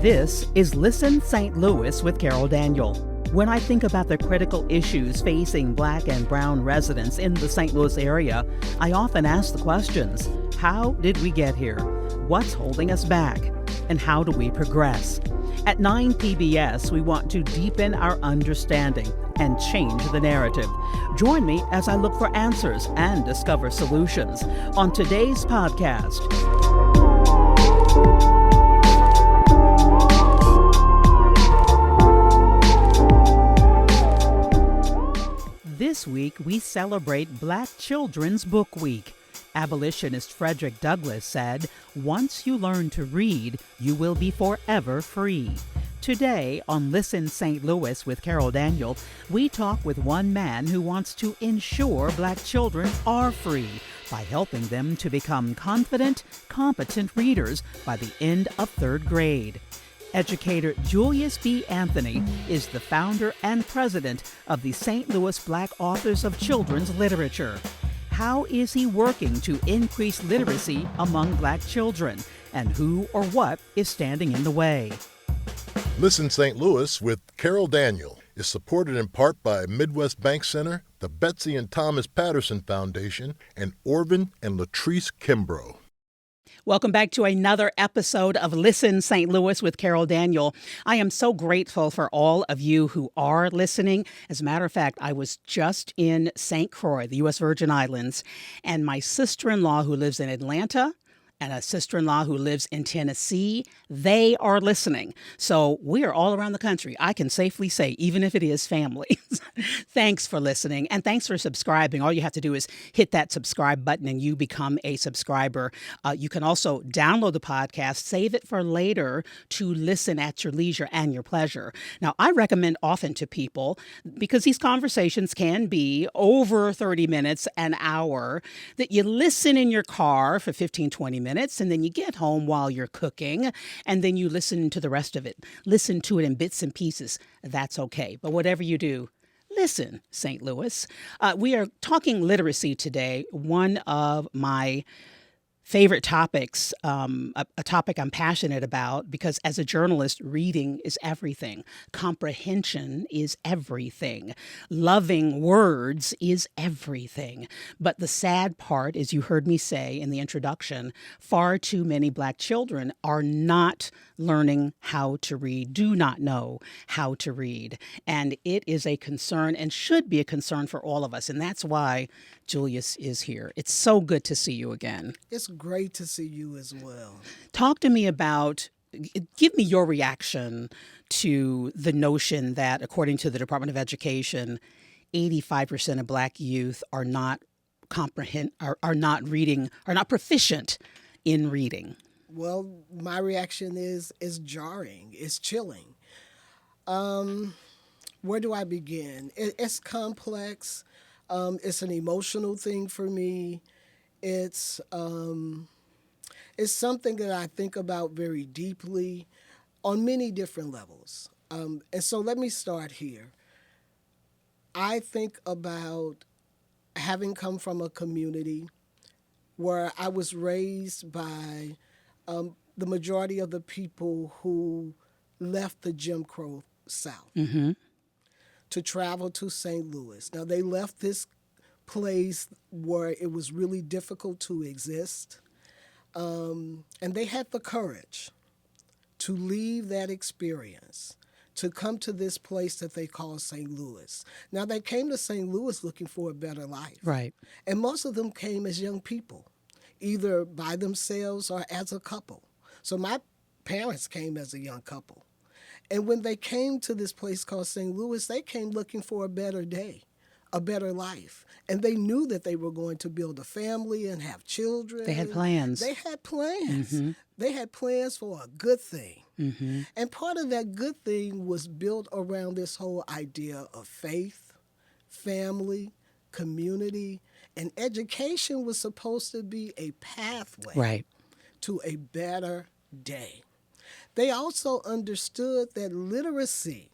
This is Listen St. Louis with Carol Daniel. When I think about the critical issues facing Black and brown residents in the St. Louis area, I often ask the questions: how did we get here? What's holding us back? And how do we progress? At 9 PBS, we want to deepen our understanding and change the narrative. Join me as I look for answers and discover solutions on today's podcast. This week, we celebrate Black Children's Book Week. Abolitionist Frederick Douglass said, "Once you learn to read, you will be forever free." Today on Listen St. Louis with Carol Daniel, we talk with one man who wants to ensure Black children are free by helping them to become confident, competent readers by the end of third grade. Educator Julius B. is the founder and president of the St. Louis Black Authors of Children's Literature. How is he working to increase literacy among Black children? And who or what is standing in the way? Listen St. Louis with Carol Daniel is supported in part by Midwest Bank Center, the Betsy and Thomas Patterson Foundation, and Orvin and Latrice Kimbrough. Welcome back to another episode of Listen St. Louis with Carol Daniel. I am so grateful for all of you who are listening. As a matter of fact, I was just in St. Croix, the U.S. Virgin Islands, and my sister-in-law who lives in Atlanta and a sister-in-law who lives in Tennessee, they are listening. So we are all around the country. I can safely say, even if it is family. Thanks for listening, and thanks for subscribing. All you have to do is hit that subscribe button and you become a subscriber. You can also download the podcast, save it for later to listen at your leisure and your pleasure. Now, I recommend often to people, because these conversations can be over 30 minutes, an hour, that you listen in your car for 15, 20 minutes, and then you get home while you're cooking, and then you listen to the rest of it. Listen to it in bits and pieces. That's okay. But whatever you do, listen, St. Louis. We are talking literacy today, one of my favorite topics, a topic I'm passionate about, because as a journalist, reading is everything. Comprehension is everything. Loving words is everything. But the sad part, as you heard me say in the introduction, far too many Black children are not learning how to read, do not know how to read. And it is a concern and should be a concern for all of us. And that's why Julius is here. It's so good to see you again. It's great to see you as well. Talk to me about, give me your reaction to the notion that, according to the Department of Education, 85% of Black youth are not proficient in reading. Well, my reaction is jarring. It's chilling. Where do I begin? It's complex. It's an emotional thing for me. It's something that I think about very deeply on many different levels. And so let me start here. I think about having come from a community where I was raised by the majority of the people who left the Jim Crow South to travel to St. Louis. Now, they left this place where it was really difficult to exist, and they had the courage to leave that experience, to come to this place that they call St. Louis. Now, they came to St. Louis looking for a better life. Right. And most of them came as young people, either by themselves or as a couple. So my parents came as a young couple. And when they came to this place called St. Louis, they came looking for a better day, a better life. And they knew that they were going to build a family and have children. They had plans. They had plans. Mm-hmm. They had plans for a good thing. Mm-hmm. And part of that good thing was built around this whole idea of faith, family, community, and education was supposed to be a pathway to a better day. They also understood that literacy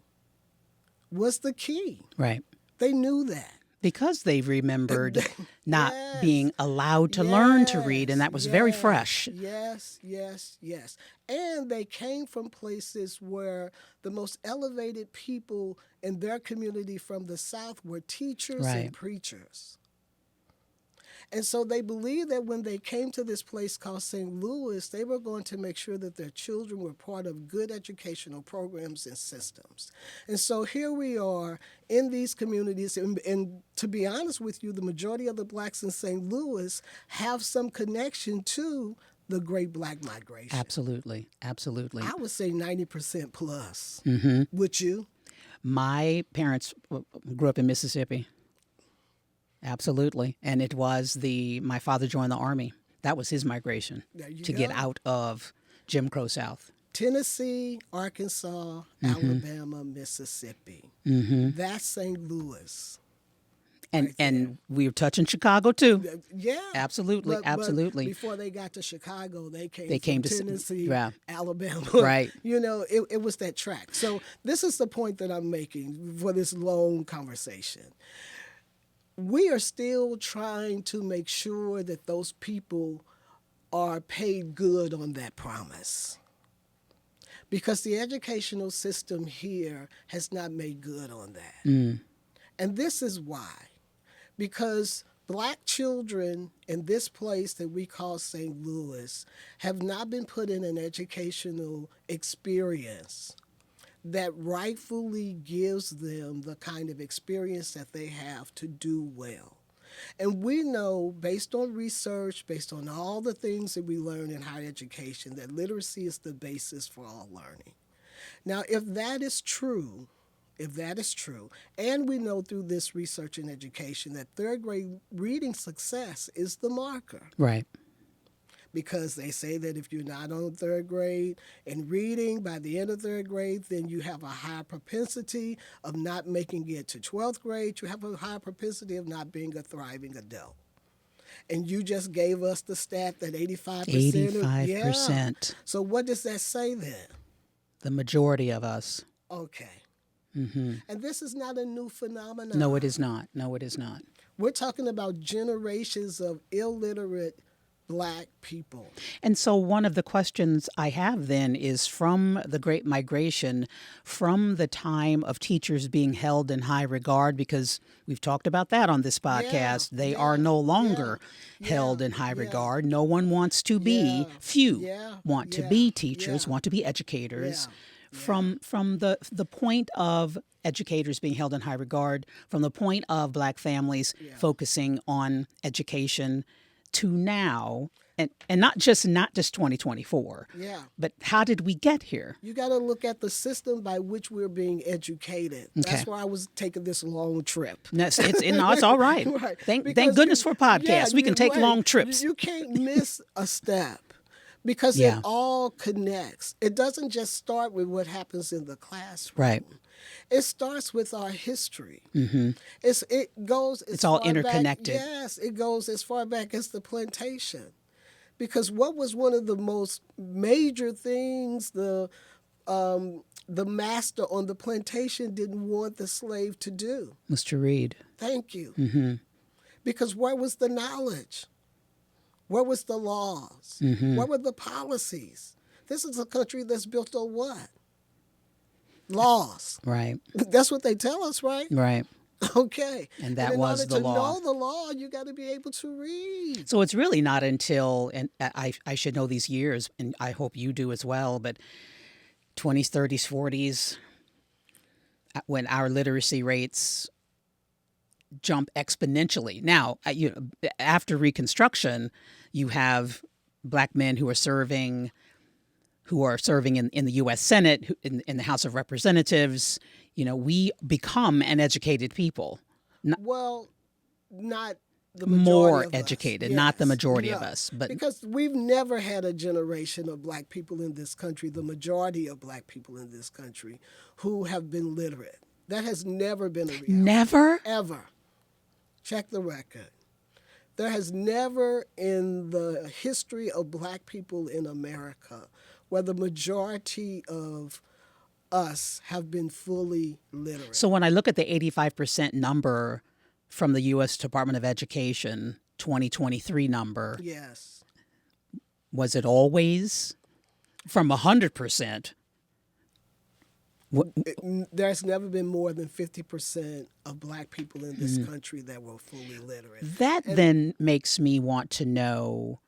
was the key. Right. They knew that. Because they remembered not Yes. being allowed to learn to read, and that was very Yes, fresh. Yes, yes, yes. And they came from places where the most elevated people in their community from the South were teachers Right. and preachers. And so they believed that when they came to this place called St. Louis, they were going to make sure that their children were part of good educational programs and systems. And so here we are in these communities. And to be honest with you, the majority of the blacks in St. Louis have some connection to the Great Black Migration. Absolutely. Absolutely. I would say 90% plus. Mm-hmm. Would you? My parents grew up in Mississippi. Absolutely. And it was my father joined the Army. That was his migration There you to go. get out of Jim Crow South. Tennessee, Arkansas, Alabama, Mississippi. That's St. Louis. And we were touching Chicago too. Yeah. Absolutely, But absolutely. before they got to Chicago, they came came from to Tennessee, yeah. Alabama. Right. You know, it was that track. So this is the point that I'm making for this long conversation. We are still trying to make sure that those people are paid good on that promise. Because the educational system here has not made good on that. And this is why. Because black children in this place that we call St. Louis have not been put in an educational experience that rightfully gives them the kind of experience that they have to do well. And we know, based on research, based on all the things that we learn in higher education, that literacy is the basis for all learning. Now, if that is true, and we know through this research in education that third grade reading success is the marker. Right. Because they say that if you're not on third grade in reading by the end of third grade, then you have a higher propensity of not making it to 12th grade. You have a higher propensity of not being a thriving adult. And you just gave us the stat that 85%. 85%. So what does that say then? The majority of us. Okay. And this is not a new phenomenon. No, it is not. No, it is not. We're talking about generations of illiterate black people. And so one of the questions I have then is, from the Great Migration, from the time of teachers being held in high regard, because we've talked about that on this podcast, they are no longer held in high regard. No one wants to be, few want to be teachers, want to be educators. From the point of educators being held in high regard, from the point of black families focusing on education, to now, and not just 2024. But how did we get here? You got to look at the system by which we're being educated. That's why I was taking this long trip. It's all right. Thank goodness for podcasts. We can take long trips. You can't miss a step. Because it all connects. It doesn't just start with what happens in the classroom. Right. It starts with our history. It's all interconnected. Yes, it goes as far back as the plantation. Because what was one of the most major things the master on the plantation didn't want the slave to do? Was to read. Thank you. Because where was the knowledge? Where was the laws? Where were the policies? This is a country that's built on what? Laws. Right. That's what they tell us, right? Right. Okay. And that was the law. In order to know the law, you got to be able to read. So it's really not until, and I should know these years, and I hope you do as well, but 20s, 30s, 40s, when our literacy rates jump exponentially. Now, after Reconstruction, you have black men who are serving in the U.S. Senate, in the House of Representatives. We become an educated people. Not the majority more of educated, us. not the majority of us. But because we've never had a generation of black people in this country, the majority of black people in this country, who have been literate. That has never been a reality. Never? Ever. Check the record. There has never in the history of black people in America where the majority of us have been fully literate. So when I look at the 85% number from the U.S. Department of Education 2023 number, Yes. was it always from 100%? There's never been more than 50% of Black people in this country that were fully literate. That then makes me want to know,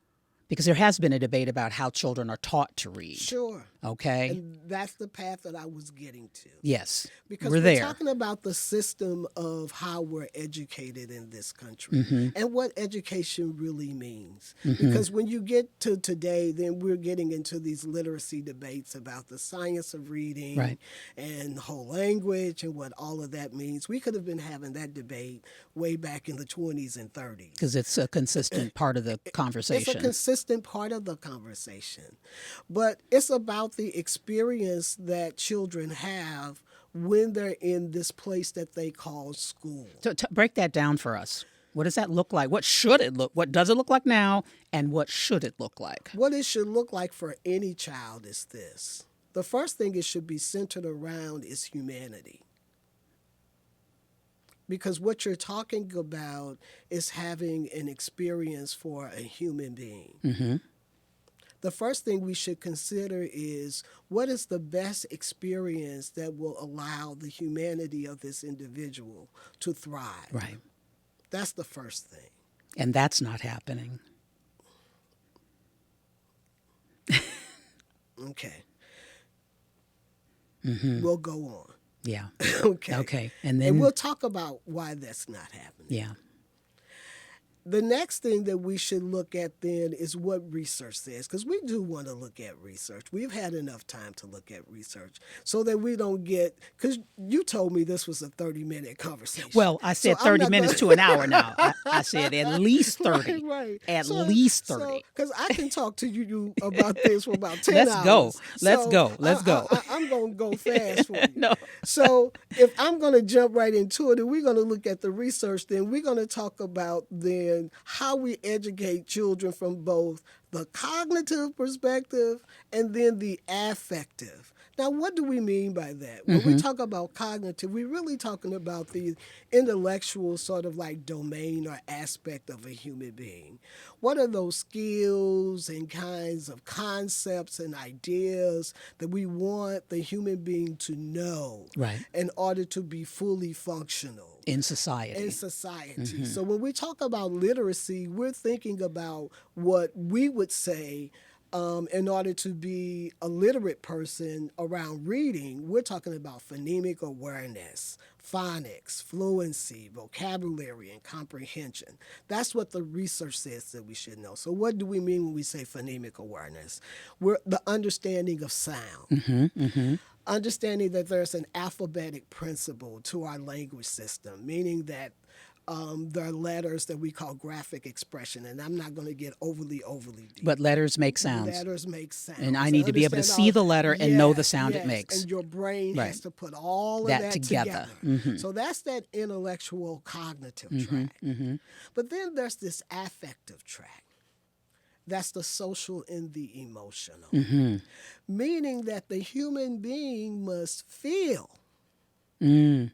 because there has been a debate about how children are taught to read. Sure. Okay. And that's the path that I was getting to. Yes. Because we're we're there. talking about the system of how we're educated in this country Mm-hmm. and what education really means. Because when you get to today, then we're getting into these literacy debates about the science of reading Right. and whole language and what all of that means. We could have been having that debate way back in the 20s and 30s. Because it's a consistent part of the conversation. It's a consistent part of the conversation. But it's about the experience that children have when they're in this place that they call school. So break that down for us. What does that look like? What should it look? What does it look like now? And what should it look like? What it should look like for any child is this. The first thing it should be centered around is humanity. Because what you're talking about is having an experience for a human being. Mm-hmm. The first thing we should consider is what is the best experience that will allow the humanity of this individual to thrive. Right. That's the first thing. And that's not happening. Okay. Mm-hmm. We'll go on. Yeah. Okay. Okay. And then And we'll talk about why that's not happening. yeah. The next thing that we should look at then is what research says, because we do want to look at research. We've had enough time to look at research so that we don't get, because you told me this was a 30-minute conversation. Well, I said So I'm 30 not minutes gonna- to an hour now. I said at least 30. Right. At least 30. Because I can talk to you about this for about 10 Let's hours. go. Let's So go. Let's go. I'm going to go fast for you. No. So if I'm going to jump right into it and we're going to look at the research, then we're going to talk about then how we educate children from both the cognitive perspective and then the affective. Now, what do we mean by that? When we talk about cognitive, we're really talking about the intellectual sort of like domain or aspect of a human being. What are those skills and kinds of concepts and ideas that we want the human being to know Right. in order to be fully functional? In society. In society. So when we talk about literacy, we're thinking about what we would say in order to be a literate person around reading. We're talking about phonemic awareness, phonics, fluency, vocabulary, and comprehension. That's what the research says that we should know. So what do we mean when we say phonemic awareness? We're the understanding of sound. Understanding that there's an alphabetic principle to our language system, meaning that there are letters that we call graphic expression, and I'm not going to get overly deep. But letters make sounds. Letters make sounds. And I need to be able to see the letter and know the sound it makes. And your brain Right. has to put all of That that together. So that's that intellectual cognitive track. But then there's this affective track. That's the social and the emotional. Meaning that the human being must feel. They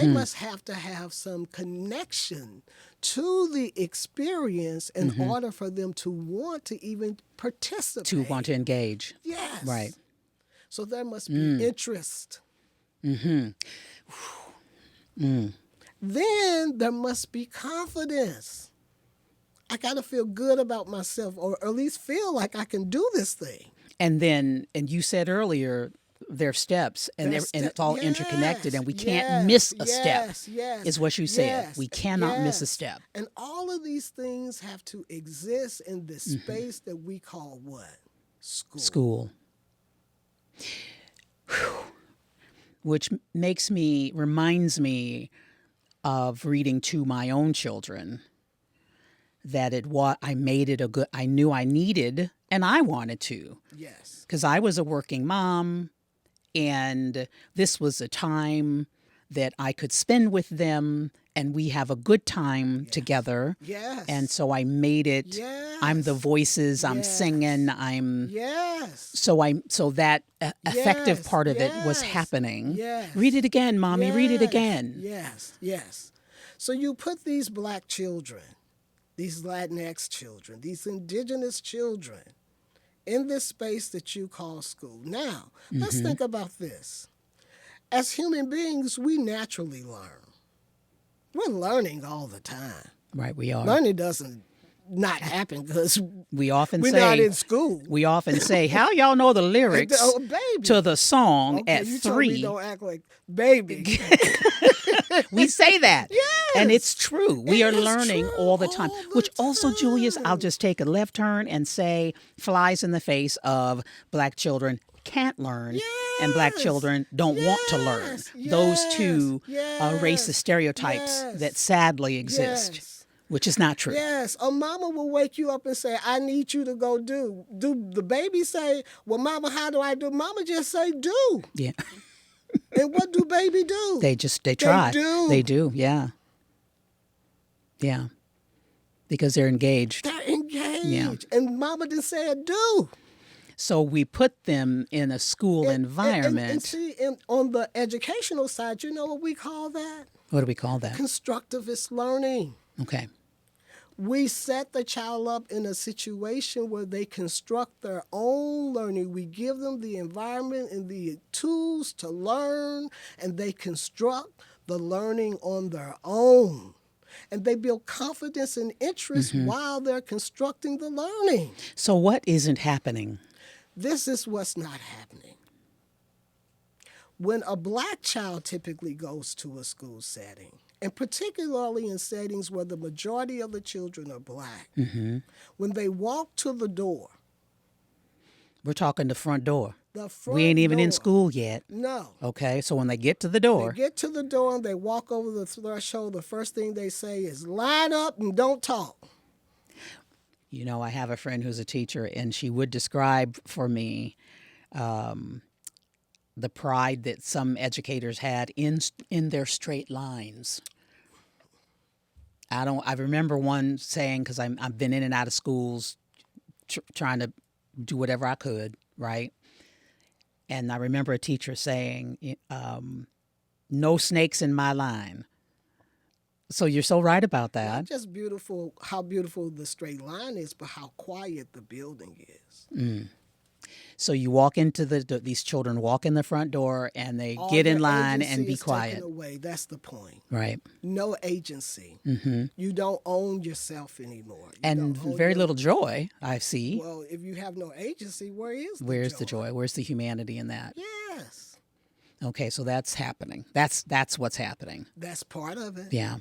must have to have some connection to the experience in order for them to want to even participate. To want to engage. Yes. Right. So there must be interest. Then there must be confidence. I got to feel good about myself, or at least feel like I can do this thing. And then, and you said earlier, they're steps, and it's all interconnected, and we can't miss a step, is what you said. We cannot miss a step. And all of these things have to exist in this space that we call what? School. Which reminds me of reading to my own children, that I knew I needed, and I wanted to. Yes. Because I was a working mom, and this was a time that I could spend with them, and we have a good time together. Yes. And so I made it. Yes. I'm the voices. I'm singing. So that effective part of it was happening. Yes. Read it again, Mommy. Read it again. Yes. So you put these black children, these Latinx children, these indigenous children in this space that you call school. Now, let's think about this. As human beings, we naturally learn. We're learning all the time. Right, we are. Learning doesn't not happen because We often we're say, not in school. we often say, how y'all know the lyrics Oh, baby. to the song Okay, at you told me 3? don't act like baby. We say that. And it's true. We It are is learning true all the time. all the Which also, Julius, I'll time. just take a left turn and say flies in the face of black children can't learn and black Yes. children don't want to learn. Yes. Those two Yes. racist stereotypes Yes. that sadly exist, Yes. which is not true. Yes, a mama will wake you up and say, I need you to go do. Do the baby say, well, mama, how do I do? Mama just say, do. Yeah. And what do baby do? They try. do. They do, yeah. Yeah. Because they're engaged. They're engaged. Yeah. And mama just said, do. So we put them in a school environment. And see, on the educational side, you know what we call that? What do we call that? Constructivist learning. Okay. We set the child up in a situation where they construct their own learning. We give them the environment and the tools to learn, and they construct the learning on their own. And they build confidence and interest while they're constructing the learning. So what isn't happening? This is what's not happening. When a black child typically goes to a school setting, and particularly in settings where the majority of the children are black, when they walk to the door, We're talking the front door. the front We ain't even in door- school yet. No. Okay, so when they get to the door, They get to the door and they walk over the threshold, the first thing they say is, line up and don't talk. you know, I have a friend who's a teacher, and she would describe for me the pride that some educators had in their straight lines. I remember one saying, because I've been in and out of schools trying to do whatever I could, right? And I remember a teacher saying, no snakes in my line. So you're so right about Not that. just beautiful, how beautiful the straight line is, but how quiet the building is. So you walk into these children walk in the front door and they All get in their line and agency be is quiet. taken away. That's the point. Right. No agency. You don't own yourself anymore. You And don't own very your- little joy, I see. Well, if you have no agency, Where's where's the joy? Where's the humanity in that? Yes, Okay, so that's happening. That's what's happening. that's part of it. Yeah.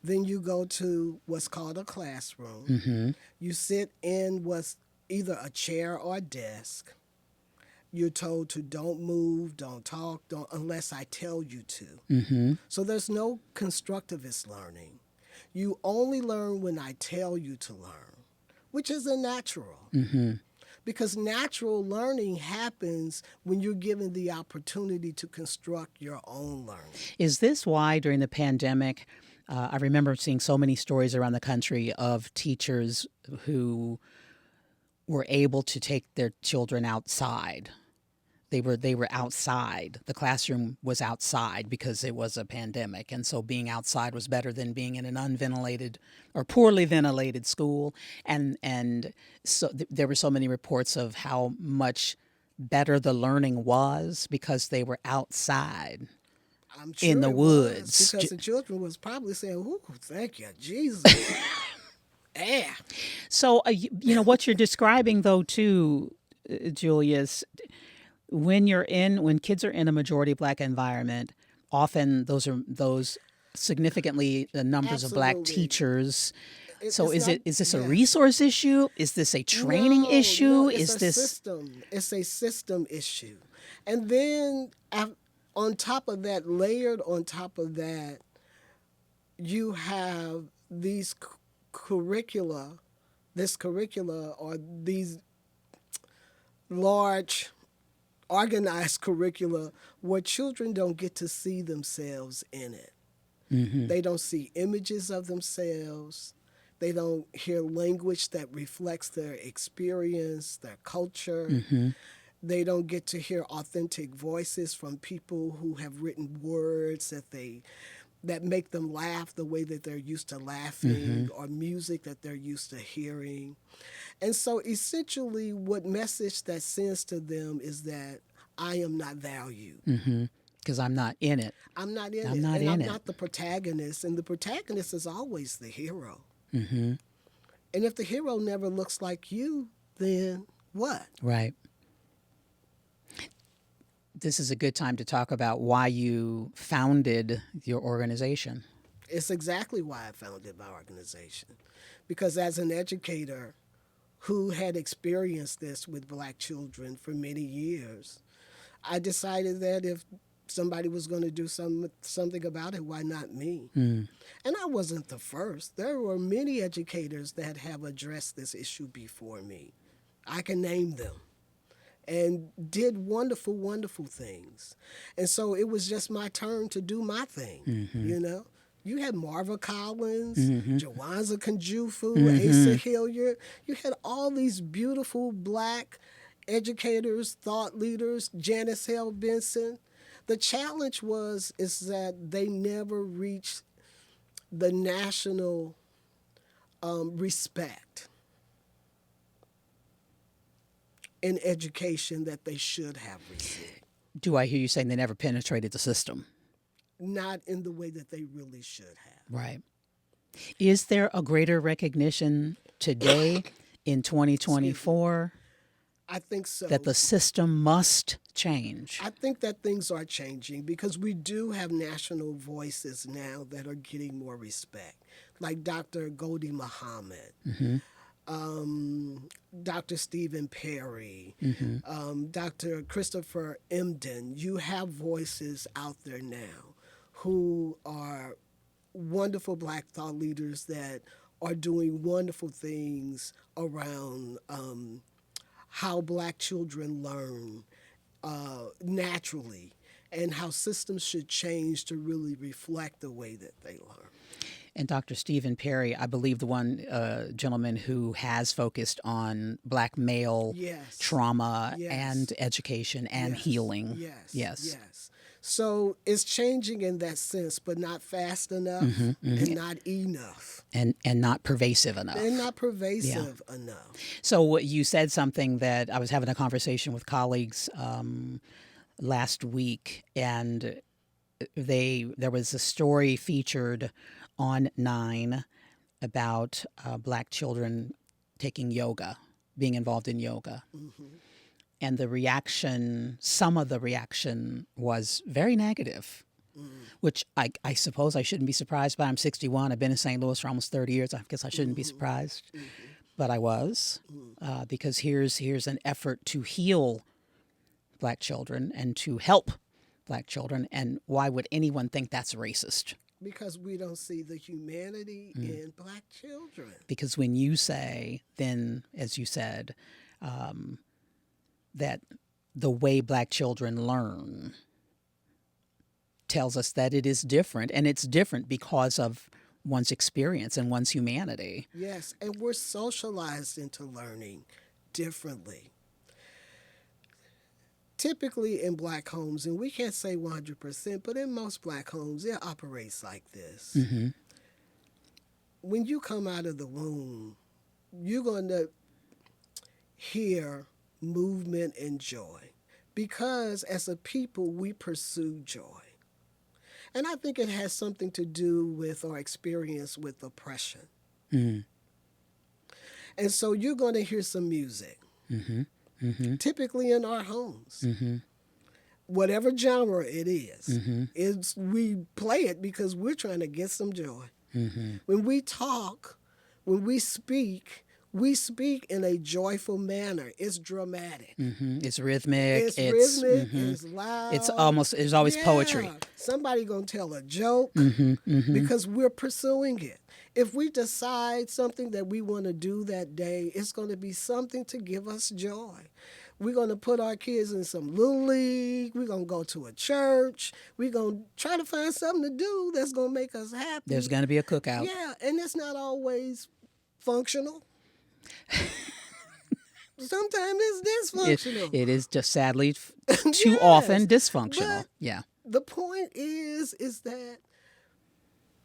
Then you go to what's called a classroom. You sit in what's either a chair or a desk. You're told to don't move, don't talk, don't unless I tell you to. So there's no constructivist learning. You only learn when I tell you to learn, which isn't natural. Because natural learning happens when you're given the opportunity to construct your own learning. Is this why during the pandemic, I remember seeing so many stories around the country of teachers who were able to take their children outside. They were outside. The classroom was outside because it was a pandemic, and so being outside was better than being in an unventilated or poorly ventilated school. And so there were so many reports of how much better the learning was because they were outside. I'm sure In the it was, woods. because the children was probably saying, "Ooh, thank you, Jesus." Yeah. So you know what you're describing though too, Julius. When kids are in a majority black environment, often those significantly the numbers of black Absolutely. teachers. So It's not- is this a yeah. resource issue? Is this a training No, issue? no, it's Is a this system? It's a system issue, and then on top of that, layered on top of that, you have these curricula, or these large organized curricula where children don't get to see themselves in it. They don't see images of themselves. They don't hear language that reflects their experience, their culture. They don't get to hear authentic voices from people who have written words that they that make them laugh the way that they're used to laughing, or music that they're used to hearing. And so essentially what message that sends to them is that I am not valued. Because I'm not in it. I'm not in I'm it. not and in I'm it. not the protagonist. And the protagonist is always the hero. And if the hero never looks like you, then what? Right. This is a good time to talk about why you founded your organization. It's exactly why I founded my organization. Because as an educator who had experienced this with Black children for many years, I decided that if somebody was going to do something about it, why not me? And I wasn't the first. There were many educators that have addressed this issue before me. I can name them. And did wonderful, wonderful things. And so it was just my turn to do my thing, you know? You had Marva Collins, Jawanza Kunjufu, Asa Hilliard. You had all these beautiful Black educators, thought leaders, Janice Hale Benson. The challenge is that they never reached the national respect in education that they should have received. Do I hear you saying they never penetrated the system? Not in the way that they really should have. Right. Is there a greater recognition today in 2024 I think so. that the system must change? I think that things are changing because we do have national voices now that are getting more respect, like Dr. Gholdy Muhammad, Dr. Stephen Perry, Dr. Christopher Emdin. You have voices out there now who are wonderful Black thought leaders that are doing wonderful things around how Black children learn naturally and how systems should change to really reflect the way that they learn. And Dr. Stephen Perry, I believe the one gentleman who has focused on Black male trauma and education and healing. Yes. So it's changing in that sense, but not fast enough and not enough. And not pervasive enough. And not pervasive enough. So you said something that I was having a conversation with colleagues last week, and there was a story featured on Nine about Black children taking yoga, being involved in yoga. And the reaction, some of the reaction was very negative, which I suppose I shouldn't be surprised by. I'm 61. I've been in St. Louis for almost 30 years. I guess I shouldn't be surprised. But I was, because here's an effort to heal Black children and to help Black children. And why would anyone think that's racist? Because we don't see the humanity in Black children. Because when you say, then, as you said, that the way Black children learn tells us that it is different, and it's different because of one's experience and one's humanity. Yes, and we're socialized into learning differently. Typically in Black homes, and we can't say 100%, but in most Black homes, it operates like this. When you come out of the womb, you're going to hear movement and joy, because as a people, we pursue joy. And I think it has something to do with our experience with oppression. And so you're going to hear some music, typically in our homes. Whatever genre it is, we play it because we're trying to get some joy. When we talk, when we speak in a joyful manner. It's dramatic. It's rhythmic. It's rhythmic. It's loud. There's always poetry. Somebody gonna tell a joke because we're pursuing it. If we decide something that we want to do that day, it's going to be something to give us joy. We're going to put our kids in some little league. We're going to go to a church. We're going to try to find something to do that's going to make us happy. There's going to be a cookout. Yeah, and it's not always functional. Sometimes it's dysfunctional. It is just sadly too often dysfunctional. The point is that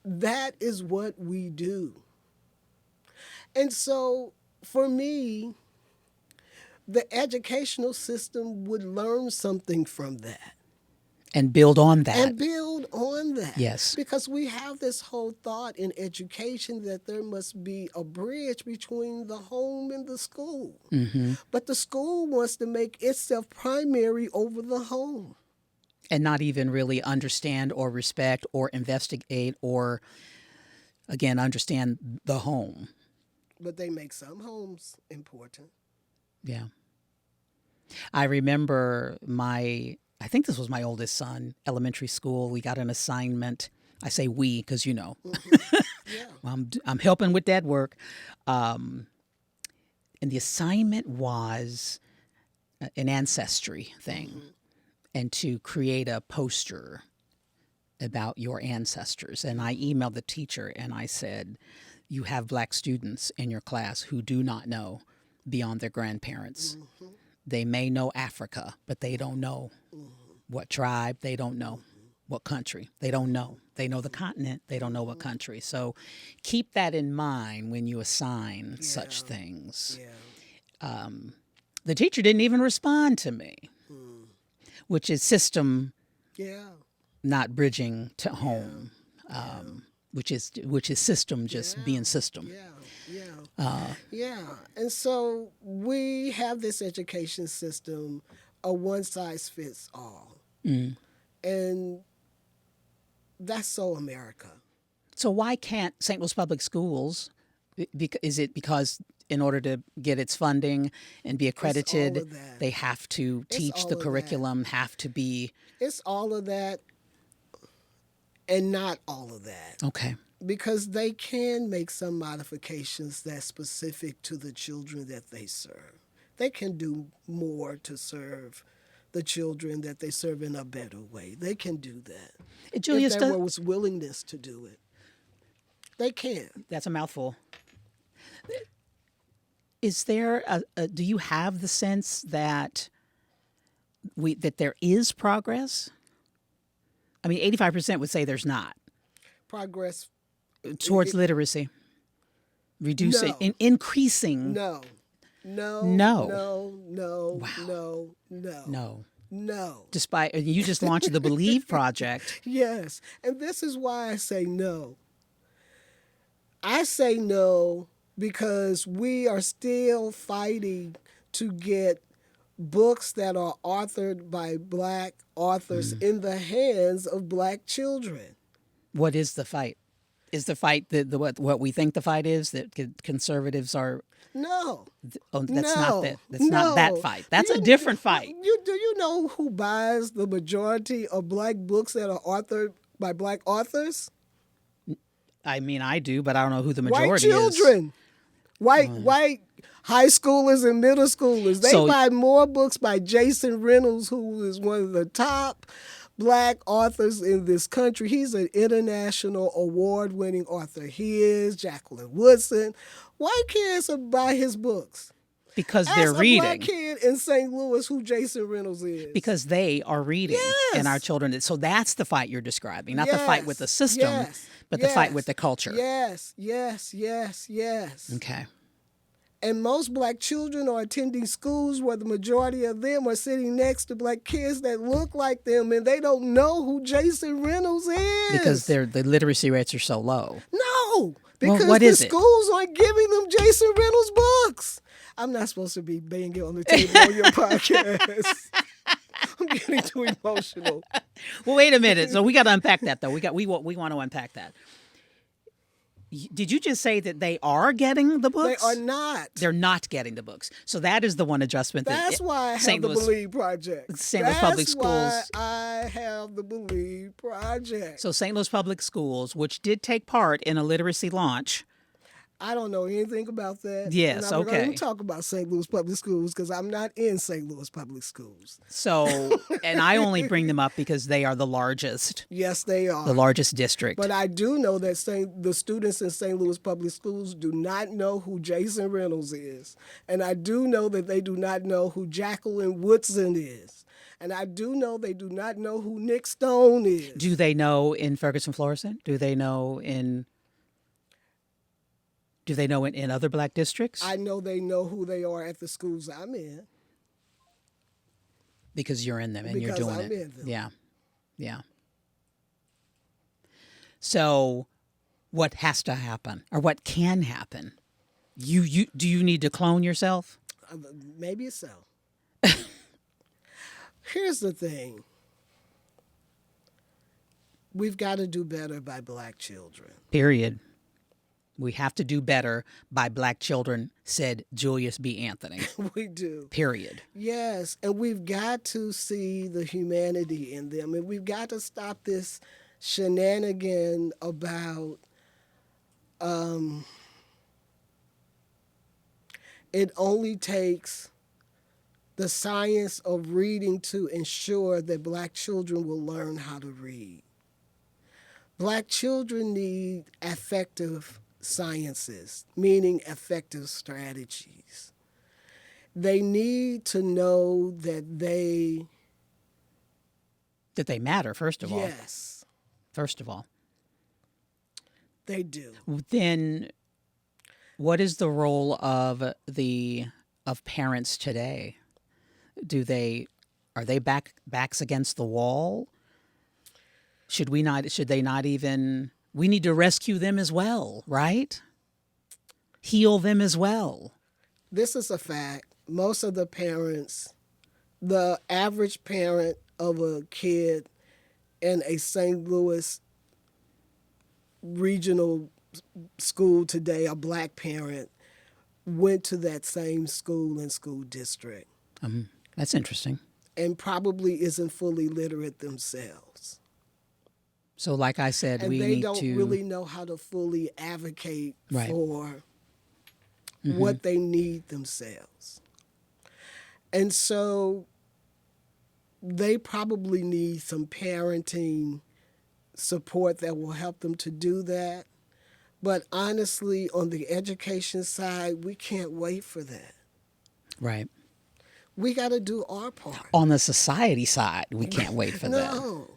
that is what we do. And so for me, the educational system would learn something from that. And build on that. And build on that. Yes. Because we have this whole thought in education that there must be a bridge between the home and the school. Mm-hmm. But the school wants to make itself primary over the home. And not even really understand or respect or investigate or, again, understand the home. But they make some homes important. Yeah. I remember I think this was my oldest son, elementary school. We got an assignment. I say we because, Mm-hmm. Yeah. well, I'm helping with that work. And the assignment was an ancestry thing. Mm-hmm. And to create a poster about your ancestors. And I emailed the teacher and I said, you have Black students in your class who do not know beyond their grandparents. Mm-hmm. They may know Africa, but they don't know what tribe. They don't know what country. They don't know. They know the continent. They don't know what country. So keep that in mind when you assign such things. Yeah. The teacher didn't even respond to me, which is system Yeah. not bridging to home, which is system just being system. Yeah. And so we have this education system, a one size fits all. And that's so America. So why can't St. Louis Public Schools, is it because in order to get its funding and be accredited, they have to teach the curriculum, have to be... It's all of that and not all of that. Okay. Because they can make some modifications that's specific to the children that they serve. They can do more to serve the children that they serve in a better way. They can do that. Julius, if there was willingness to do it, they can. That's a mouthful. Is there do you have the sense that that there is progress? I mean, 85% would say there's not. Progress towards literacy, reducing, increasing. No. Despite you just launched the Believe Project. Yes, and this is why I say no. I say no because we are still fighting to get books that are authored by Black authors in the hands of Black children. What is the fight? Is the fight what we think the fight is, that conservatives are? No. That's not that. That's not that fight. That's a different fight. Do you know who buys the majority of Black books that are authored by Black authors? I mean, I do, but I don't know who the majority is. White children. White high schoolers and middle schoolers. They buy more books by Jason Reynolds, who is one of the top Black authors in this country. He's an international award-winning author. He is. Jacqueline Woodson. White kids buy his books. Because they're reading. As a Black kid in St. Louis who Jason Reynolds is. Because they are reading. Yes. And our children. So that's the fight you're describing. Not the fight with the system, but the fight with the culture. Yes. Okay. And most Black children are attending schools where the majority of them are sitting next to Black kids that look like them, and they don't know who Jason Reynolds is. Because the literacy rates are so low. No, because what the is it? schools aren't giving them Jason Reynolds books. I'm not supposed to be banging on the table on your podcast. I'm getting too emotional. Well, wait a minute. So we got to unpack that, though. We want to unpack that. Did you just say that they are getting the books? They are not. They're not getting the books. So that is the one adjustment. That's why I have the Believe Project. St. Louis Public Schools. That's why I have the Believe Project. So St. Louis Public Schools, which did take part in a literacy launch. I don't know anything about that. Yes, and I'm not going to okay. even talk about St. Louis Public Schools because I'm not in St. Louis Public Schools. So, and I only bring them up because they are the largest Yes, they are. the largest district. But I do know that the students in St. Louis Public Schools do not know who Jason Reynolds is. And I do know that they do not know who Jacqueline Woodson is. And I do know they do not know who Nick Stone is. Do they know in Ferguson, Florissant? Do they know in other black districts? I know they know who they are at the schools I'm in. Because you're in them and you're Because doing I'm it. in them. Yeah. Yeah. So what has to happen or what can happen? Do you need to clone yourself? Maybe so. Here's the thing. We've got to do better by black children. Period. We have to do better by black children, said Julius B. Anthony. We do. Period. Yes, and we've got to see the humanity in them, and we've got to stop this shenanigan about it only takes the science of reading to ensure that black children will learn how to read. Black children need affective sciences, meaning effective strategies. They need to know that they matter, first of all. Yes, First of all. they do. Then what is the role of parents today? Are they backs against the wall? Should they not even, we need to rescue them as well, right? Heal them as well. This is a fact. Most of the parents, the average parent of a kid in a St. Louis regional school today, a black parent, went to that same school and school district. That's interesting. And probably isn't fully literate themselves. So like I said, And we they need don't to really know how to fully advocate Right. for what they need themselves. And so they probably need some parenting support that will help them to do that. But honestly, on the education side, we can't wait for that. Right. We got to do our part. On the society side, we can't wait for that. No.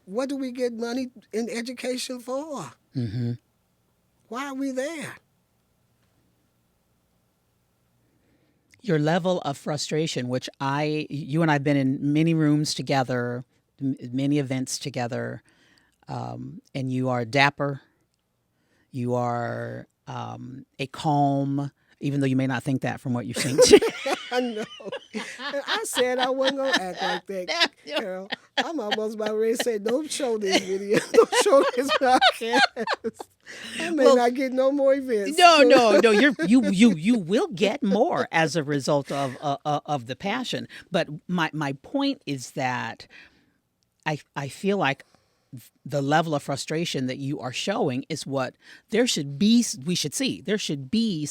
What do we get money in education for? Mm-hmm. Why are we there? Your level of frustration, which you and I have been in many rooms together, many events together, and you are dapper. You are a calm, even though you may not think that from what you've seen. I know. And I said I wasn't going to act like that, Carol. I'm almost about ready to say, don't show this video. Don't show this podcast. I may not get no more events. No. You will get more as a result of the passion. But my point is that I feel like the level of frustration that you are showing is what we should see. There should be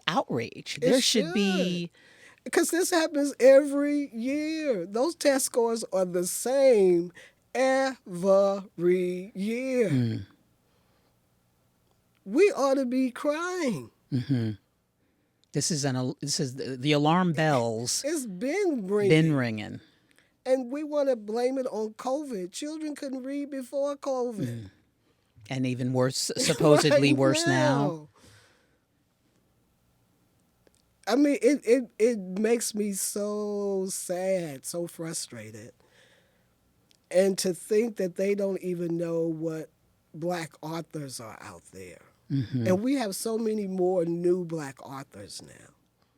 outrage. There should be. Because this happens every year. Those test scores are the same every year. We ought to be crying. Mm-hmm. This is the alarm bells. It's been ringing. Been ringing. And we want to blame it on COVID. Children couldn't read before COVID. And even worse, supposedly Right worse now. I mean, it makes me so sad, so frustrated. And to think that they don't even know what black authors are out there. Mm-hmm. And we have so many more new black authors now.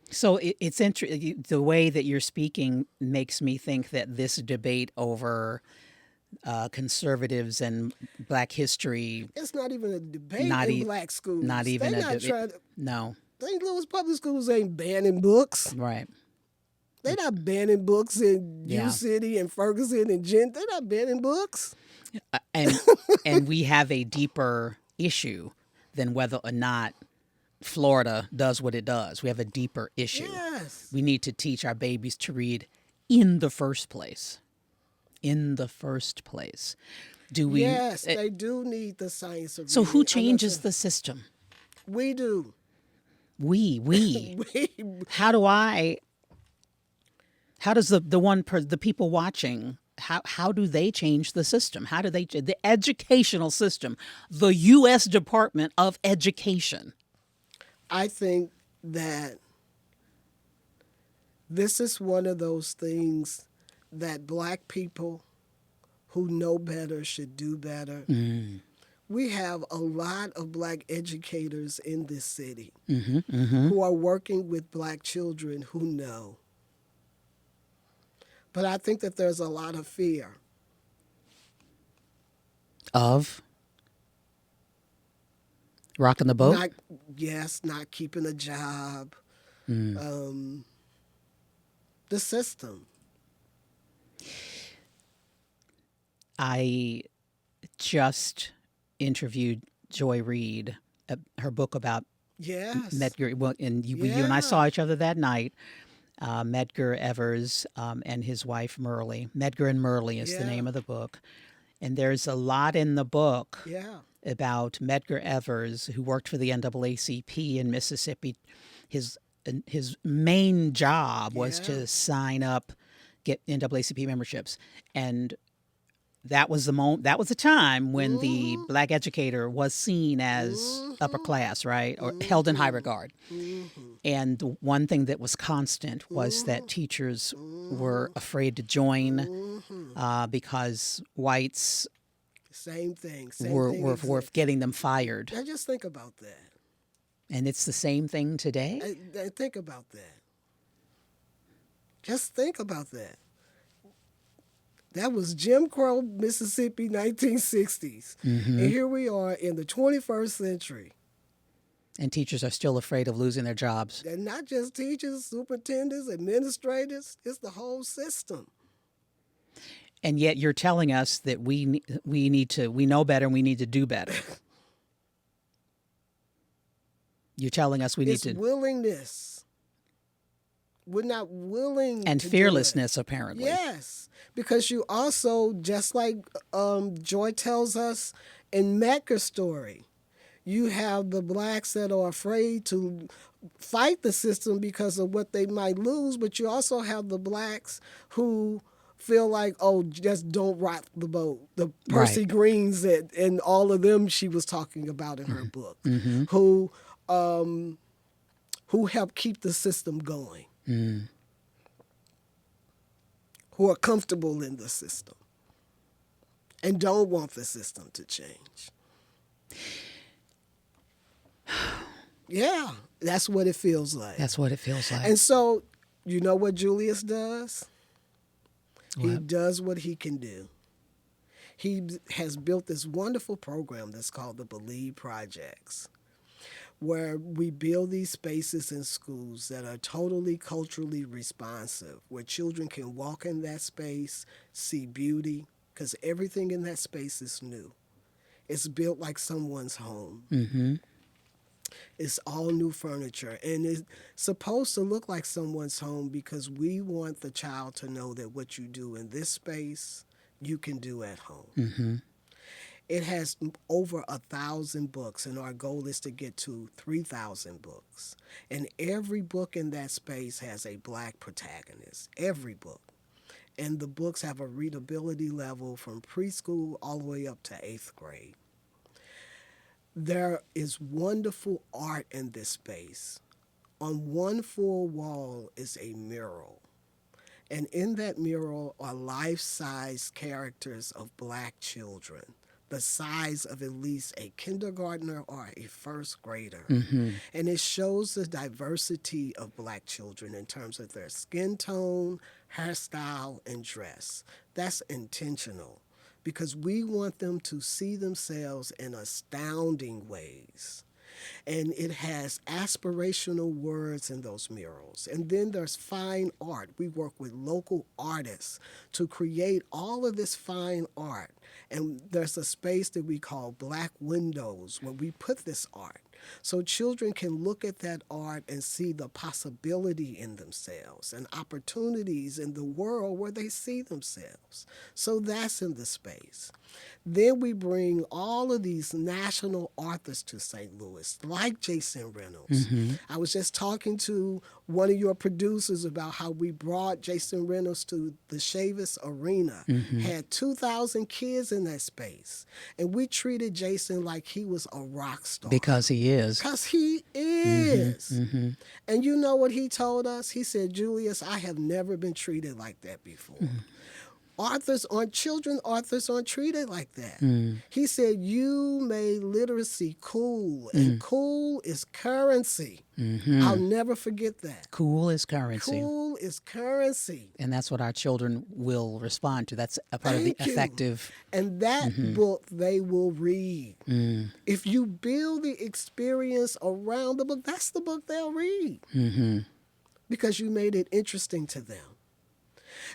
So it's interesting. The way that you're speaking makes me think that this debate over conservatives and black history. It's not even a debate in black schools. Not even They're a not debate. No. St. Louis Public Schools ain't banning books. Right. They're not banning books in U-City and Ferguson and Gent. They're not banning books. And we have a deeper issue than whether or not Florida does what it does. We have a deeper issue. Yes. We need to teach our babies to read in the first place. In the first place. Do we? Yes, they do need the science of So reading. who I'm not changes saying- the system? We do. We. We, How does the people watching, how do they change the system? How do they, the educational system, the U.S. Department of Education? I think that this is one of those things that Black people who know better should do better. We have a lot of Black educators in this city who are working with Black children who know. But I think that there's a lot of fear. Of rocking the boat? Not keeping a job. The system. I just interviewed Joy Reid, her book about Yes. Medgar. Well, and you and I saw each other that night. Medgar Evers and his wife Merle. Medgar and Merle is the name of the book, and there's a lot in the book about Medgar Evers, who worked for the NAACP in Mississippi. His main job was to sign up, get NAACP memberships, and that was the time when the Black educator was seen as upper class, right, or held in high regard. And the one thing that was constant was that teachers were afraid to join because whites Same thing. were getting them fired. Now just think about that. And it's the same thing today. Think about that. Just think about that. That was Jim Crow, Mississippi, 1960s. And here we are in the 21st century. And teachers are still afraid of losing their jobs. And not just teachers, superintendents, administrators, it's the whole system. And yet you're telling us that we know better and we need to do better. You're telling us we need to. It's willingness. We're not willing and to fearlessness, do it. apparently. Yes, because you also, just like Joy tells us in Medgar's story, you have the Blacks that are afraid to fight the system because of what they might lose, but you also have the Blacks who feel like, oh, just don't rock the boat. The Percy Greens and all of them she was talking about in her book, who help keep the system going, who are comfortable in the system and don't want the system to change. Yeah, that's what it feels like. That's what it feels like. And so, you know what Julius does? He What? does what he can do. He has built this wonderful program that's called the Believe Projects, where we build these spaces in schools that are totally culturally responsive, where children can walk in that space, see beauty, because everything in that space is new. It's built like someone's home. Mm-hmm. It's all new furniture, and it's supposed to look like someone's home because we want the child to know that what you do in this space, you can do at home. Mm-hmm. It has over 1,000 books, and our goal is to get to 3,000 books. And every book in that space has a Black protagonist, every book. And the books have a readability level from preschool all the way up to 8th grade. There is wonderful art in this space. On one full wall is a mural. And in that mural are life-size characters of Black children, the size of at least a kindergartner or a first grader. Mm-hmm. And it shows the diversity of Black children in terms of their skin tone, hairstyle, and dress. That's intentional, because we want them to see themselves in astounding ways. And it has aspirational words in those murals. And then there's fine art. We work with local artists to create all of this fine art. And there's a space that we call Black Windows where we put this art. So children can look at that art and see the possibility in themselves and opportunities in the world where they see themselves. So that's in the space. Then we bring all of these national authors to St. Louis, like Jason Reynolds. I was just talking to one of your producers about how we brought Jason Reynolds to the Chavis Arena, had 2,000 kids in that space. And we treated Jason like he was a rock star. Because he is. Because he is. And you know what he told us? He said, Julius, I have never been treated like that before. Children authors aren't treated like that. He said, you made literacy cool, and cool is currency. I'll never forget that. Cool is currency. Cool is currency. And that's what our children will respond to. That's a part of the effective. And that book they will read. If you build the experience around the book, that's the book they'll read. Because you made it interesting to them.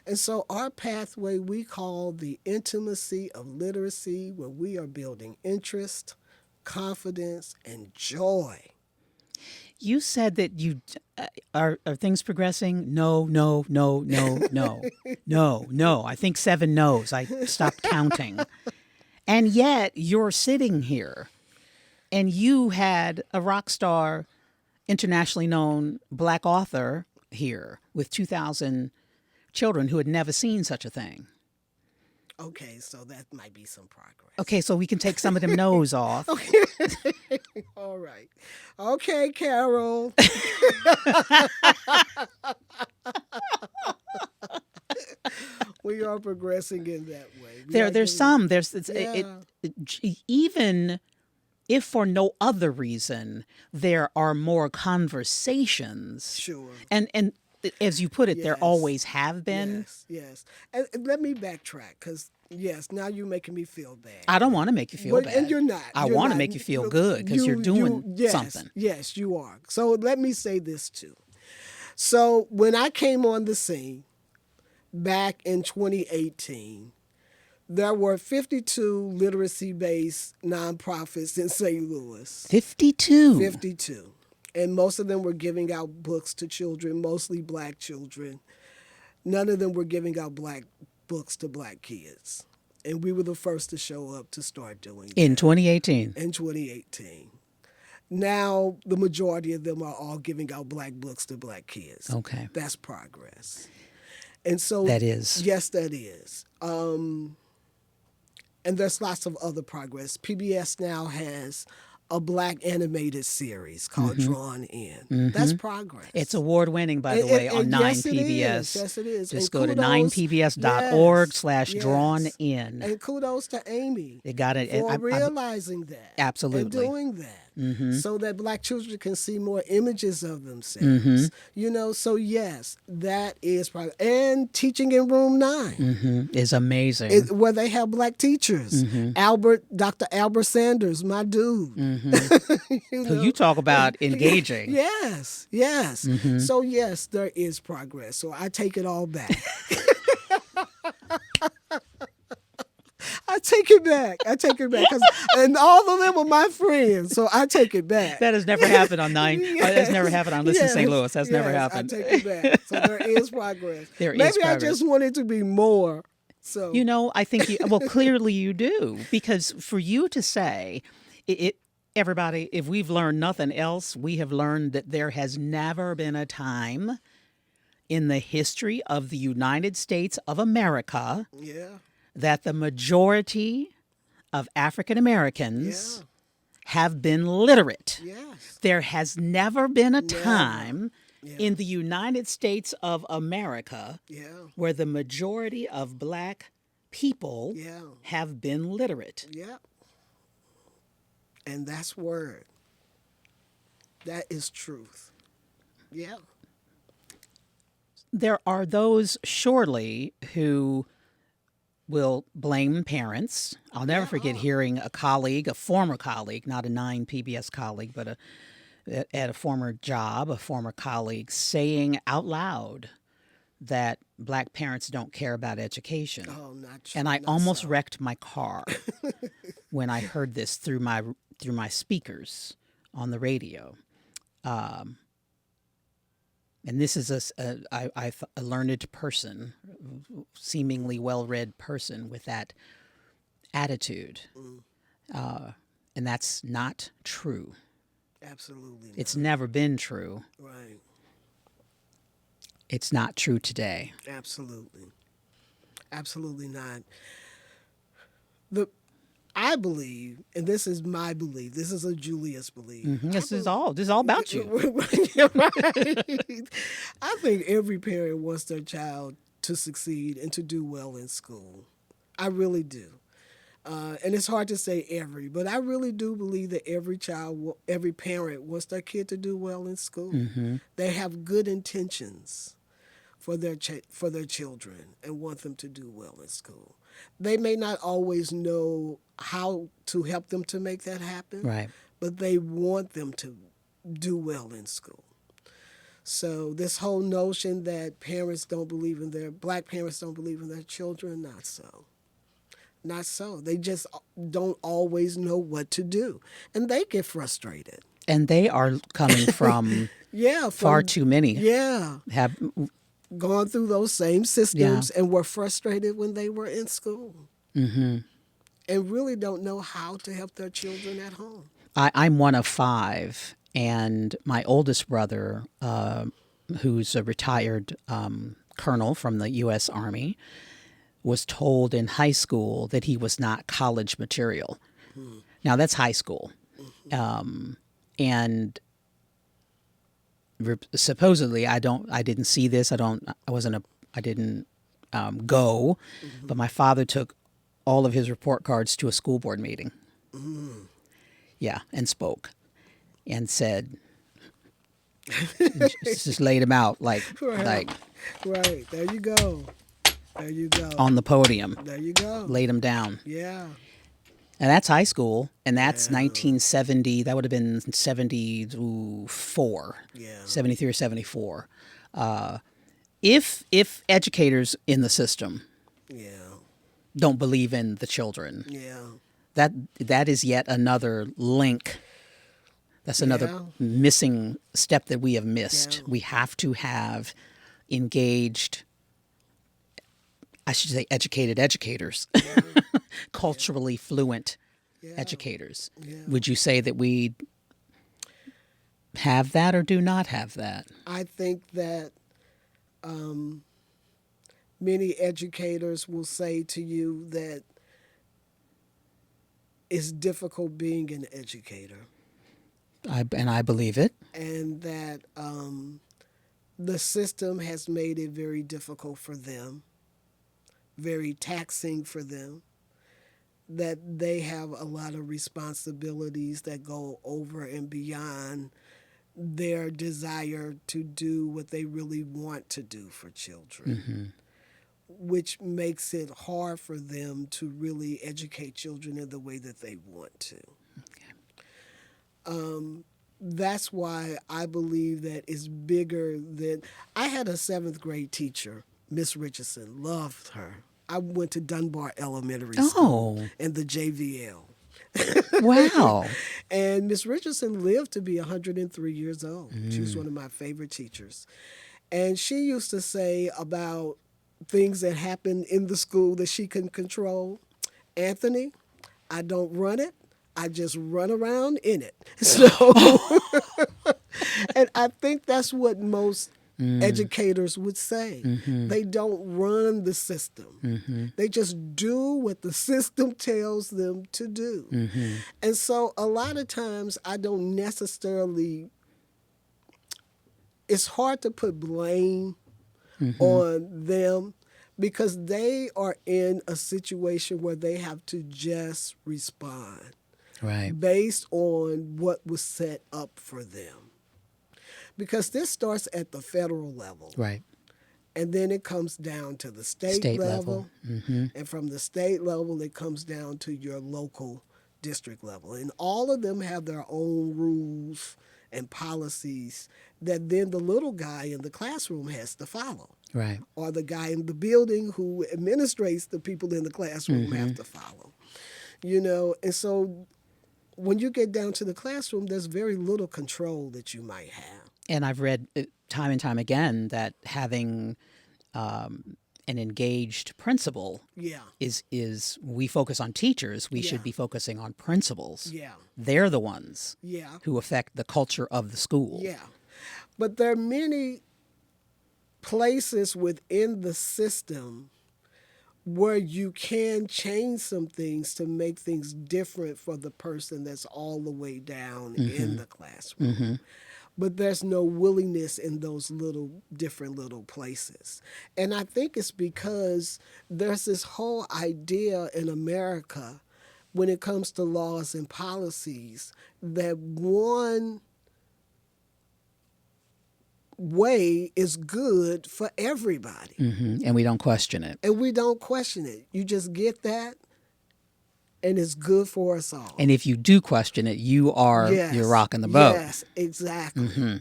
And so our pathway we call the intimacy of literacy, where we are building interest, confidence, and joy. You said that you are things progressing? No. I think 7 no's. I stopped counting. And yet you're sitting here and you had a rock star, internationally known Black author here with 2,000 children who had never seen such a thing. Okay, so that might be some progress. Okay, so we can take some of them no's off. Okay. All right. Okay, Carol. We are progressing in that way. Even if for no other reason, there are more conversations. Sure. And as you put it, there always have been. Yes. And let me backtrack, because, yes, now you're making me feel bad. I don't want to make you feel bad. And you're not. I want to make you feel good, because you're doing something. Yes, you are. So let me say this, too. So when I came on the scene back in 2018, there were 52 literacy-based nonprofits in St. Louis. 52? 52. And most of them were giving out books to children, mostly Black children. None of them were giving out Black books to Black kids. And we were the first to show up to start doing that. In 2018? In 2018. Now, the majority of them are all giving out Black books to Black kids. Okay. That's progress. And so... That is. Yes, that is. And there's lots of other progress. PBS now has a Black animated series called Drawn In. That's progress. It's award-winning, by the way, on 9 PBS. Yes, it is. Just go to 9pbs.org/drawn-in. And kudos to Amy for realizing that. Absolutely. And doing that. So that Black children can see more images of themselves. You know, so yes, that is progress. And teaching in room 9 is amazing. Where they have Black teachers. Dr. Albert Sanders, my dude. You talk about engaging. Yes. So yes, there is progress. So I take it all back. I take it back. And all of them are my friends, so I take it back. That has never happened on 9. That's never happened on Listen St. Louis. That's never happened. I take it back. So there is progress. Maybe I just want it to be more. So I think clearly you do, because for you to say everybody, if we've learned nothing else, we have learned that there has never been a time in the history of the United States of America that the majority of African Americans have been literate. Yes. There has never been a time in the United States of America where the majority of Black people have been literate. Yeah. And that's word. That is truth. Yeah. There are those, surely, who will blame parents. I'll never forget hearing a colleague, a former colleague, not a Nine PBS colleague, but at a former job, a former colleague saying out loud that black parents don't care about education. Oh, not true. And I Not almost so. wrecked my car when I heard this through my speakers on the radio. And this is a learned person, seemingly well-read person with that attitude. And that's not true. Absolutely not. It's never been true. Right. It's not true today. Absolutely. Absolutely not. I believe, and this is my belief, this is a Julius belief. This is all about you. Right. I think every parent wants their child to succeed and to do well in school. I really do. And it's hard to say every, but I really do believe that every parent wants their kid to do well in school. They have good intentions for their children and want them to do well in school. They may not always know how to help them to make that happen, Right. but they want them to do well in school. So this whole notion that black parents don't believe in their children, not so. Not so. They just don't always know what to do. And they get frustrated. And they are coming from far too many. Yeah. Have Gone through those same systems and were frustrated when they were in school. And really don't know how to help their children at home. I'm one of 5, and my oldest brother, who's a retired colonel from the U.S. Army, was told in high school that he was not college material. Now that's high school, and supposedly I didn't see this. I didn't go, but my father took all of his report cards to a school board meeting. Yeah, and spoke and said, just laid him out like Right. There you go. There you go. On the podium. There you go. Laid him down. Yeah. And that's high school, and that's 1970. That would have been 74, 73 or 74. If educators in the system don't believe in the children, that is yet another link. That's another missing step that we have missed. We have to have engaged, I should say, educated educators, culturally fluent educators. Would you say that we have that or do not have that? I think that many educators will say to you that it's difficult being an educator. And I believe it. And that the system has made it very difficult for them, very taxing for them, that they have a lot of responsibilities that go over and beyond their desire to do what they really want to do for children, which makes it hard for them to really educate children in the way that they want to. That's why I believe that it's bigger than... I had a 7th grade teacher, Miss Richardson, loved her. I went to Dunbar Elementary School in the JVL. Wow. And Miss Richardson lived to be 103 years old. She was one of my favorite teachers. And she used to say about things that happened in the school that she couldn't control, Anthony, I don't run it. I just run around in it. So, and I think that's what most educators would say. They don't run the system. They just do what the system tells them to do. And so a lot of times I don't necessarily, it's hard to put blame on them because they are in a situation where they have to just respond. Right. Based on what was set up for them. Because this starts at the federal level. Right. And then it comes down to the State level. level. And from the state level, it comes down to your local district level. And all of them have their own rules and policies that then the little guy in the classroom has to follow. Right. Or the guy in the building who administrates the people in the classroom have to follow. And so when you get down to the classroom, there's very little control that you might have. And I've read time and time again that having an engaged principal is we focus on teachers. We should be focusing on principals. Yeah. They're the ones who affect the culture of the school. Yeah. But there are many places within the system where you can change some things to make things different for the person that's all the way down in the classroom. But there's no willingness in those different little places. And I think it's because there's this whole idea in America when it comes to laws and policies that one way is good for everybody. And we don't question it. And we don't question it. You just get that, and it's good for us all. And if you do question it, you're rocking the boat. Yes, exactly.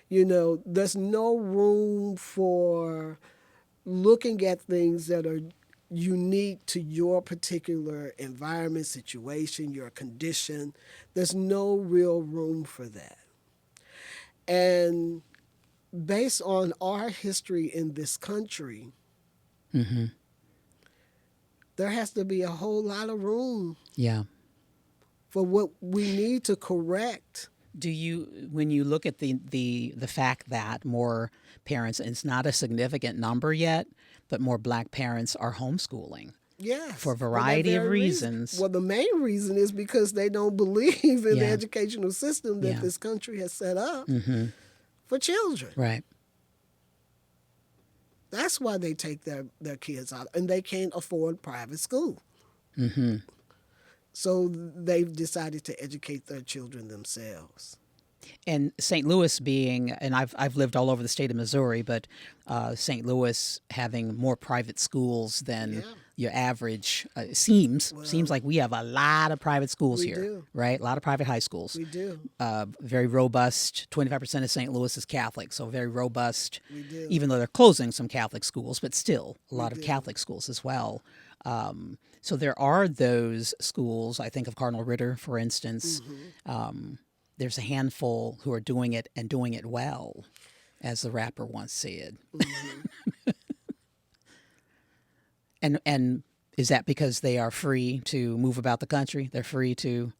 There's no room for looking at things that are unique to your particular environment, situation, your condition. There's no real room for that. And based on our history in this country, there has to be a whole lot of room for what we need to correct. Do you, when you look at the fact that more parents, and it's not a significant number yet, but more black parents are homeschooling? Yes. For a variety of reasons. Well, the main reason is because they don't believe in the educational system that this country has set up for children. Right. That's why they take their kids out, and they can't afford private school. So they've decided to educate their children themselves. And St. Louis being, and I've lived all over the state of Missouri, but St. Louis having more private schools than your average seems like we have a lot of private schools here, do. Right? A lot of private high schools. We do. Very robust. 25% of St. Louis is Catholic, so very robust. We do. Even though they're closing some Catholic schools, but still a lot of Catholic schools as well. So there are those schools. I think of Cardinal Ritter, for instance. There's a handful who are doing it and doing it well, as the rapper once said. And is that because they are free to move about the country? They're free to.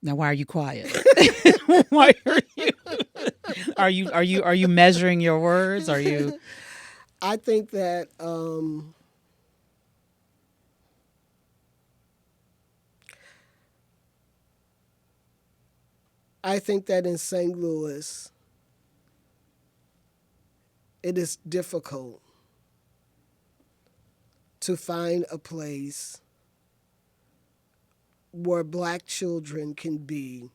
Now, why are you quiet? Why are you? Are you measuring your words? Are you? I think that in St. Louis, it is difficult to find a place where black children can be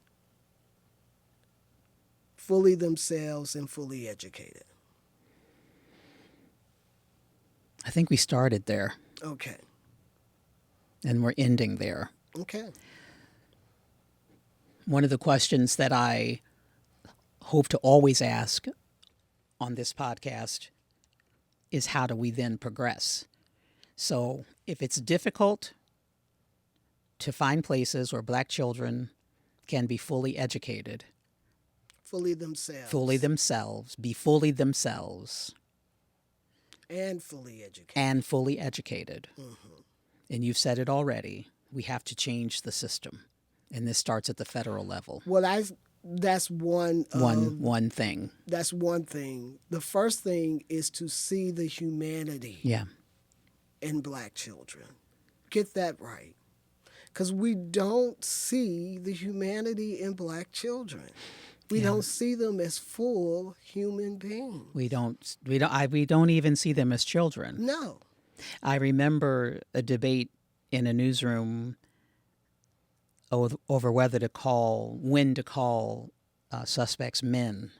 fully themselves and fully educated. I think we started there. Okay. And we're ending there. Okay. One of the questions that I hope to always ask on this podcast is, how do we then progress? So if it's difficult to find places where black children can be fully educated, Fully themselves. be fully themselves, And fully educated. And you've said it already, we have to change the system. And this starts at the federal level. Well, that's one thing. That's one thing. The first thing is to see the humanity in black children. Get that right. Because we don't see the humanity in black children. We don't see them as full human beings. We don't even see them as children. No. I remember a debate in a newsroom over when to call suspects men.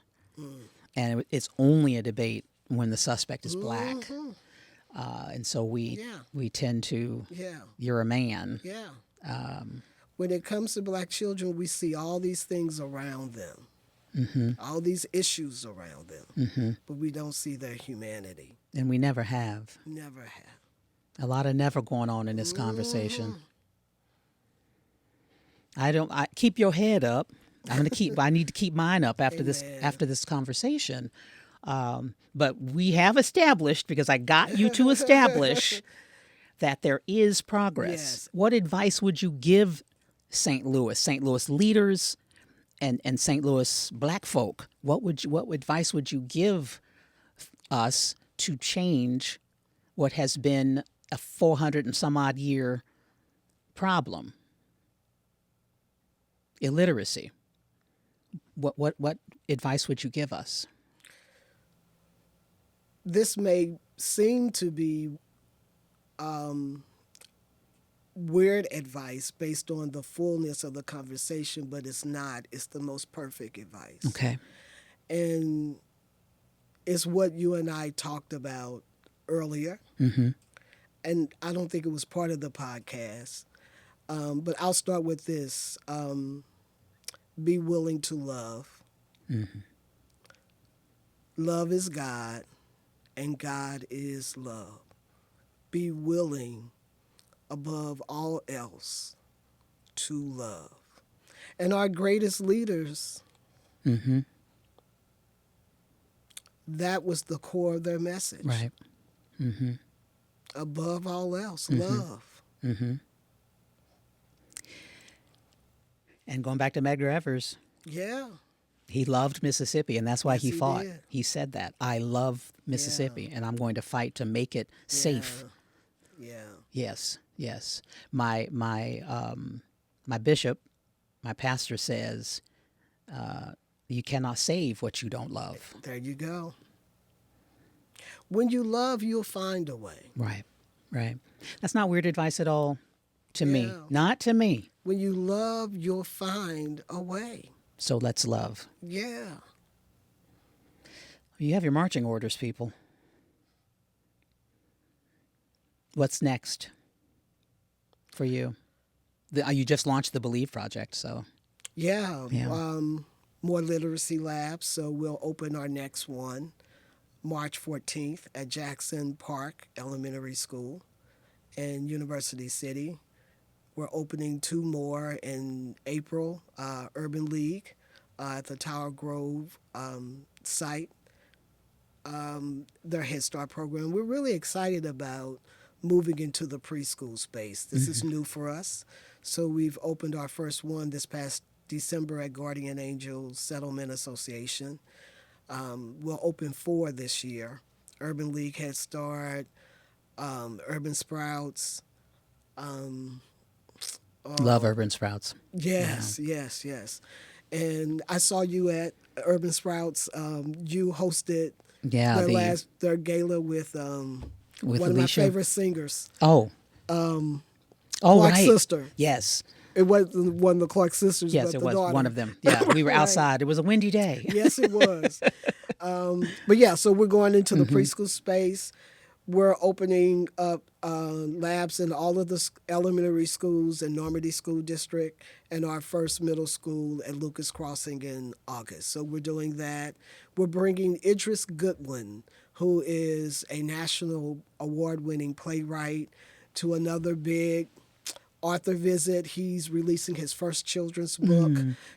and it's only a debate when the suspect is black. Mhm. And so Yeah. we tend to, Yeah. you're a man. Yeah. When it comes to black children, we see all these things around them, all these issues around them, but we don't see their humanity. And we never have. Never have. A lot of never going on in this conversation. I keep your head up. I need to keep mine up after this conversation. But we have established, because I got you to establish, that there is progress. Yes. What advice would you give St. Louis leaders, and St. Louis black folk? What advice would you give us to change what has been a 400 and some odd year problem? Illiteracy. What advice would you give us? This may seem to be weird advice based on the fullness of the conversation, but it's not. It's the most perfect advice. Okay. And it's what you and I talked about earlier. And I don't think it was part of the podcast. But I'll start with this. Be willing to love. Love is God, and God is love. Be willing, above all else, to love. And our greatest leaders, that was the core of their message. Right. Above all else, love. And going back to Medgar Evers, Yeah. he loved Mississippi, and that's why Yes, he he fought. did. He said that. I love Mississippi, and I'm going to fight to make it safe. Yeah. Yes, yes. My bishop, my pastor says, you cannot save what you don't love. There you go. When you love, you'll find a way. Right, right. That's not weird advice at all to me. Yeah. Not to me. When you love, you'll find a way. So let's love. Yeah. You have your marching orders, people. What's next for you? You just launched the Believe Project, so. Yeah. Yeah. More literacy labs. So we'll open our next one March 14th at Jackson Park Elementary School in University City. We're opening 2 more in April, Urban League at the Tower Grove site, their Head Start program. We're really excited about moving into the preschool space. This is new for us. So we've opened our first one this past December at Guardian Angel Settlement Association. We'll open 4 this year. Urban League, Head Start, Urban Sprouts. Love Urban Sprouts. Yes, yes. And I saw you at Urban Sprouts. You hosted their gala with one Alicia. of my favorite singers. Oh, Clark's right. sister. Yes. It wasn't one of the Clark sisters, Yes, but it the was daughter. one of them. Yeah, we were Right. outside. It was a windy day. Yes, it was. But yeah, so we're going into the preschool space. We're opening up labs in all of the elementary schools in Normandy School District and our first middle school at Lucas Crossing in August. So we're doing that. We're bringing Idris Goodwin, who is a national award-winning playwright, to another big author visit. He's releasing his first children's book,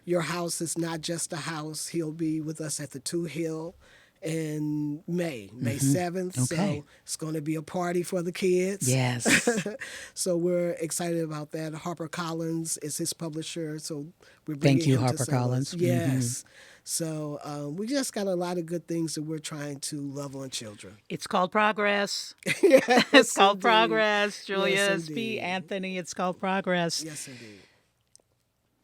Your House is Not Just a House. He'll be with us at the Two Hill in May 7th. Okay. So it's going to be a party for the kids. Yes. So we're excited about that. HarperCollins is his publisher, so we're Thank bringing you, him to St. Louis. HarperCollins. Yes. So we just got a lot of good things that we're trying to love on children. It's called Progress. Yes, It's called indeed. Progress, Julius Yes, B. indeed. Anthony. It's called Progress. Yes, indeed.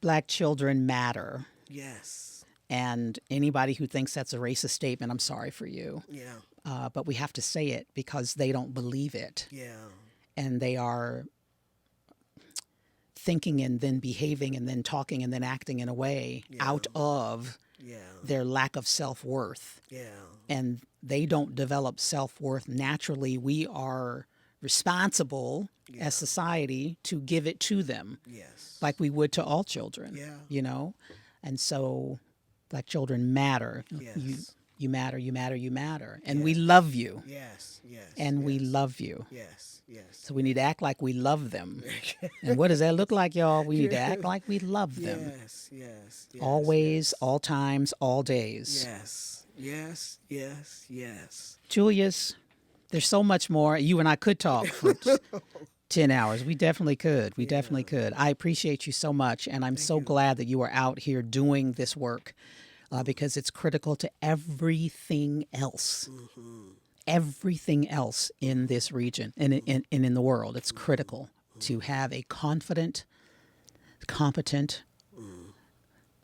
Black children matter. Yes. And anybody who thinks that's a racist statement, I'm sorry for you. Yeah. But we have to say it because they don't believe it. Yeah. And they are thinking and then behaving and then talking and then acting in a way out of Yeah. their lack of self-worth. Yeah. And they don't develop self-worth naturally. We are responsible as society to give it to them, Yes. like we would to all children. Yeah. You know, and so Black children matter. Yes. You matter, you matter, you matter, and we love you, Yes. Yes. and we yes. love you. Yes. Yes. So we need to act like we love them. And what does that look like, y'all? We need to act like we love them. Yes. Yes. Yes. Always, all times, all days. Yes. Yes. Yes. Yes. Julius, there's so much more. You and I could talk for 10 hours. We definitely could. We definitely could. I appreciate you so much, and I'm so glad that you are out here doing this work because it's critical to everything else. Everything else in this region and in the world. It's critical to have a confident, competent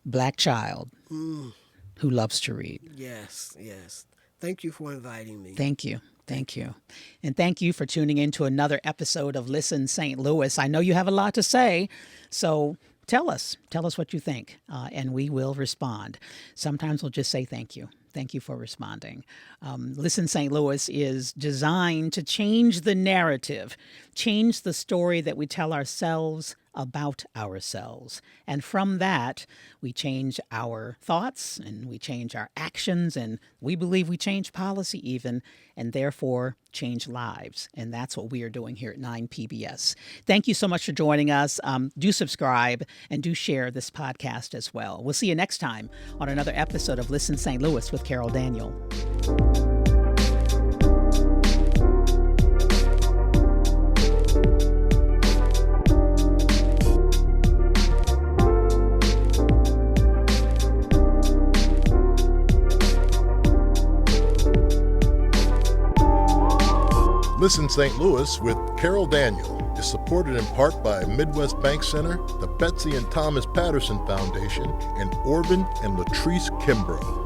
Black child who loves to read. Yes. Yes. Thank you for inviting me. Thank you. Thank you. And thank you for tuning in to another episode of Listen St. Louis. I know you have a lot to say, so tell us what you think, and we will respond. Sometimes we'll just say thank you. Thank you for responding. Listen St. Louis is designed to change the narrative, change the story that we tell ourselves about ourselves. And from that, we change our thoughts and we change our actions, and we believe we change policy even, and therefore change lives. And that's what we are doing here at 9 PBS. Thank you so much for joining us. Do subscribe and do share this podcast as well. We'll see you next time on another episode of Listen St. Louis with Carol Daniel. Listen St. Louis with Carol Daniel is supported in part by Midwest Bank Center, the Betsy and Thomas Patterson Foundation, and Orvin and Latrice Kimbrough.